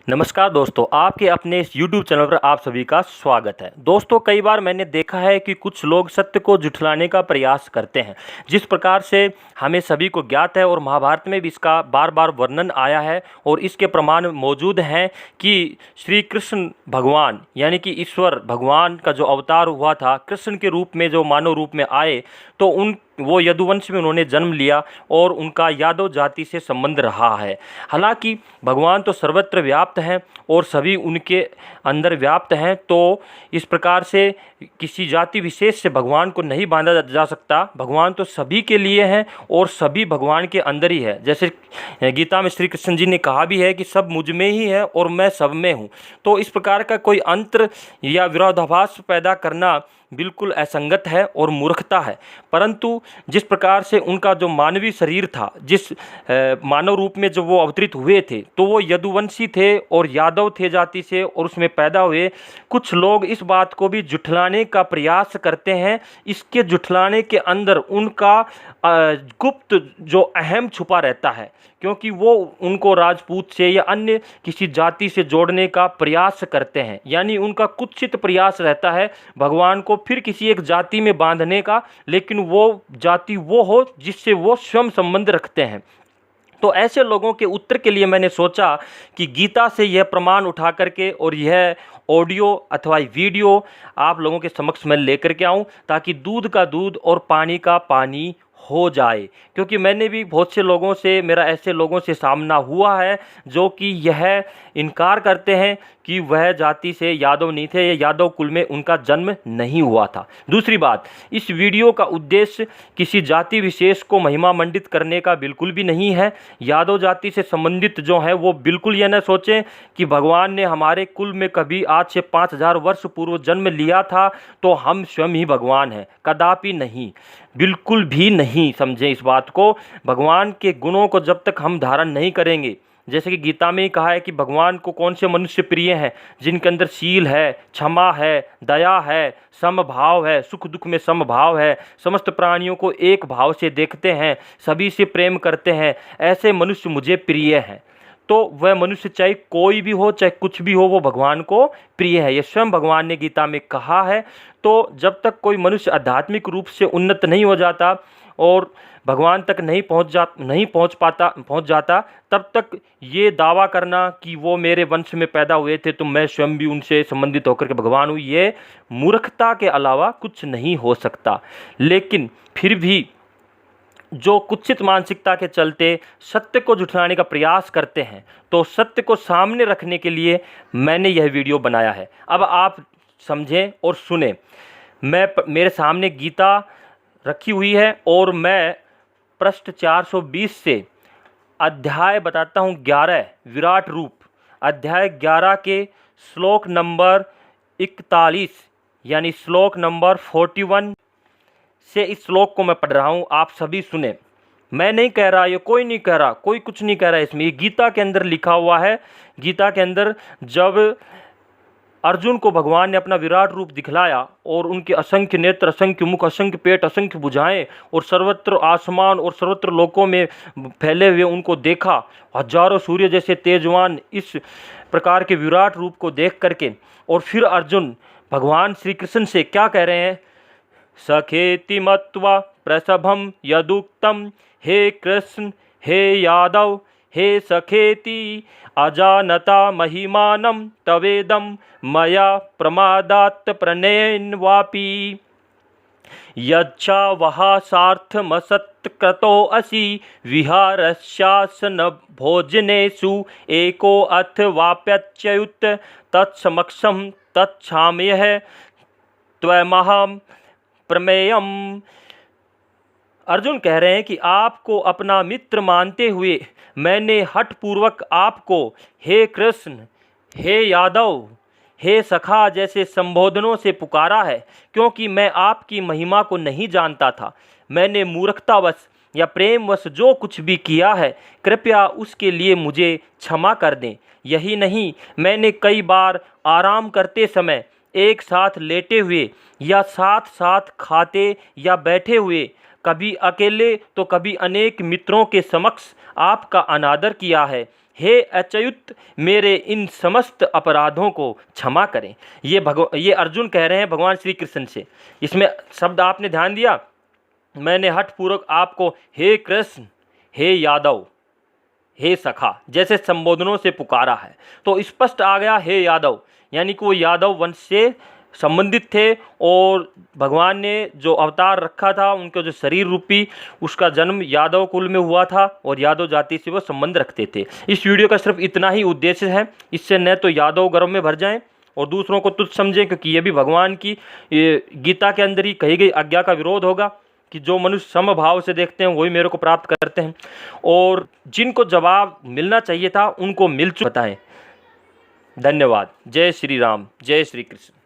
नमस्कार दोस्तों, आपके अपने इस YouTube चैनल पर आप सभी का स्वागत है। दोस्तों, कई बार मैंने देखा है कि कुछ लोग सत्य को झुठलाने का प्रयास करते हैं। जिस प्रकार से हमें सभी को ज्ञात है और महाभारत में भी इसका बार बार वर्णन आया है और इसके प्रमाण मौजूद हैं कि श्री कृष्ण भगवान यानी कि ईश्वर भगवान का जो अवतार हुआ था, कृष्ण के रूप में जो मानव रूप में आए, तो वो यदुवंश में उन्होंने जन्म लिया और उनका यादव जाति से संबंध रहा है। हालांकि भगवान तो सर्वत्र व्याप्त हैं और सभी उनके अंदर व्याप्त हैं, तो इस प्रकार से किसी जाति विशेष से भगवान को नहीं बांधा जा सकता। भगवान तो सभी के लिए हैं और सभी भगवान के अंदर ही है। जैसे गीता में श्री कृष्ण जी ने कहा भी है कि सब मुझ में ही है और मैं सब में हूँ। तो इस प्रकार का कोई अंतर या विरोधाभास पैदा करना बिल्कुल असंगत है और मूर्खता है। परंतु जिस प्रकार से उनका जो मानवीय शरीर था, जिस मानव रूप में जो वो अवतरित हुए थे, तो वो यदुवंशी थे और यादव थे जाति से और उसमें पैदा हुए। कुछ लोग इस बात को भी जुठलाने का प्रयास करते हैं। इसके जुठलाने के अंदर उनका गुप्त जो अहम छुपा रहता है, क्योंकि वो उनको राजपूत से या अन्य किसी जाति से जोड़ने का प्रयास करते हैं। यानी उनका कुत्सित प्रयास रहता है भगवान को फिर किसी एक जाति में बांधने का, लेकिन वो जाति वो हो जिससे वो स्वयं संबंध रखते हैं। तो ऐसे लोगों के उत्तर के लिए मैंने सोचा कि गीता से यह प्रमाण उठा करके और यह ऑडियो अथवा वीडियो आप लोगों के समक्ष मैं लेकर के आऊं, ताकि दूध का दूध और पानी का पानी हो जाए। क्योंकि मैंने भी बहुत से लोगों से, मेरा ऐसे लोगों से सामना हुआ है जो कि यह इनकार करते हैं कि वह जाति से यादव नहीं थे या यादव कुल में उनका जन्म नहीं हुआ था। दूसरी बात, इस वीडियो का उद्देश्य किसी जाति विशेष को महिमा मंडित करने का बिल्कुल भी नहीं है। यादव जाति से संबंधित जो है वो बिल्कुल यह न सोचें कि भगवान ने हमारे कुल में कभी आज से 5000 वर्ष पूर्व जन्म लिया था तो हम स्वयं ही भगवान हैं। कदापि नहीं, बिल्कुल भी नहीं समझें इस बात को। भगवान के गुणों को जब तक हम धारण नहीं करेंगे, जैसे कि गीता में ही कहा है कि भगवान को कौन से मनुष्य प्रिय हैं, जिनके अंदर शील है, क्षमा है, दया है, समभाव है, सुख दुख में समभाव है, समस्त प्राणियों को एक भाव से देखते हैं, सभी से प्रेम करते हैं, ऐसे मनुष्य मुझे प्रिय हैं। तो वह मनुष्य चाहे कोई भी हो, चाहे कुछ भी हो, वो भगवान को प्रिय है। ये स्वयं भगवान ने गीता में कहा है। तो जब तक कोई मनुष्य आध्यात्मिक रूप से उन्नत नहीं हो जाता और भगवान तक नहीं पहुंच जाता, तब तक ये दावा करना कि वो मेरे वंश में पैदा हुए थे तो मैं स्वयं भी उनसे संबंधित होकर के भगवान हूँ, ये मूर्खता के अलावा कुछ नहीं हो सकता। लेकिन फिर भी जो कुत्सित मानसिकता के चलते सत्य को झुठलाने का प्रयास करते हैं, तो सत्य को सामने रखने के लिए मैंने यह वीडियो बनाया है। अब आप समझें और सुने। मेरे सामने गीता रखी हुई है और मैं पृष्ठ 420 से अध्याय बताता हूँ 11, विराट रूप, अध्याय 11 के श्लोक नंबर 41 यानी श्लोक नंबर 41 से इस श्लोक को मैं पढ़ रहा हूँ। आप सभी सुने। मैं नहीं कह रहा, ये कोई नहीं कह रहा, कोई कुछ नहीं कह रहा इसमें, ये गीता के अंदर लिखा हुआ है। गीता के अंदर जब अर्जुन को भगवान ने अपना विराट रूप दिखलाया और उनके असंख्य नेत्र, असंख्य मुख, असंख्य पेट, असंख्य भुजाएं और सर्वत्र आसमान और सर्वत्र लोकों में फैले हुए उनको देखा, हजारों सूर्य जैसे तेजवान इस प्रकार के विराट रूप को देख करके, और फिर अर्जुन भगवान श्री कृष्ण से क्या कह रहे हैं, सखेति मत्वा प्रसभम यदुक्तम, हे कृष्ण हे यादव हे सखेति अजानता महिमानं तवेदं मया प्रमादात् प्रणयेन यच्छा वहा सार्थमसत्कृतो असि विहारस्यासन भोजनेषु एको अथ वाप्यच्युत तत्समक्षं तत्क्षाम्यः त्वमहं प्रमेयम्। अर्जुन कह रहे हैं कि आपको अपना मित्र मानते हुए मैंने हठपूर्वक आपको हे कृष्ण, हे यादव, हे सखा जैसे संबोधनों से पुकारा है, क्योंकि मैं आपकी महिमा को नहीं जानता था। मैंने मूर्खतावश या प्रेमवश जो कुछ भी किया है, कृपया उसके लिए मुझे क्षमा कर दें। यही नहीं, मैंने कई बार आराम करते समय एक साथ लेटे हुए या साथ साथ खाते या बैठे हुए, कभी अकेले तो कभी अनेक मित्रों के समक्ष आपका अनादर किया है। हे अच्युत मेरे इन समस्त अपराधों को क्षमा करें। ये अर्जुन कह रहे हैं भगवान श्री कृष्ण से। इसमें शब्द आपने ध्यान दिया, मैंने हठपूर्वक आपको हे कृष्ण, हे यादव, हे सखा जैसे संबोधनों से पुकारा है, तो स्पष्ट आ गया हे यादव, यानी कि वो यादव वंश से संबंधित थे और भगवान ने जो अवतार रखा था, उनका जो शरीर रूपी उसका जन्म यादव कुल में हुआ था और यादव जाति से वो संबंध रखते थे। इस वीडियो का सिर्फ इतना ही उद्देश्य है, इससे न तो यादव गर्व में भर जाएं और दूसरों को तुच्छ समझें, क्योंकि ये भी भगवान की गीता के अंदर ही कही गई आज्ञा का विरोध होगा कि जो मनुष्य समभाव से देखते हैं वही मेरे को प्राप्त करते हैं। और जिनको जवाब मिलना चाहिए था उनको मिल चुका है। धन्यवाद। जय श्री राम, जय श्री कृष्ण।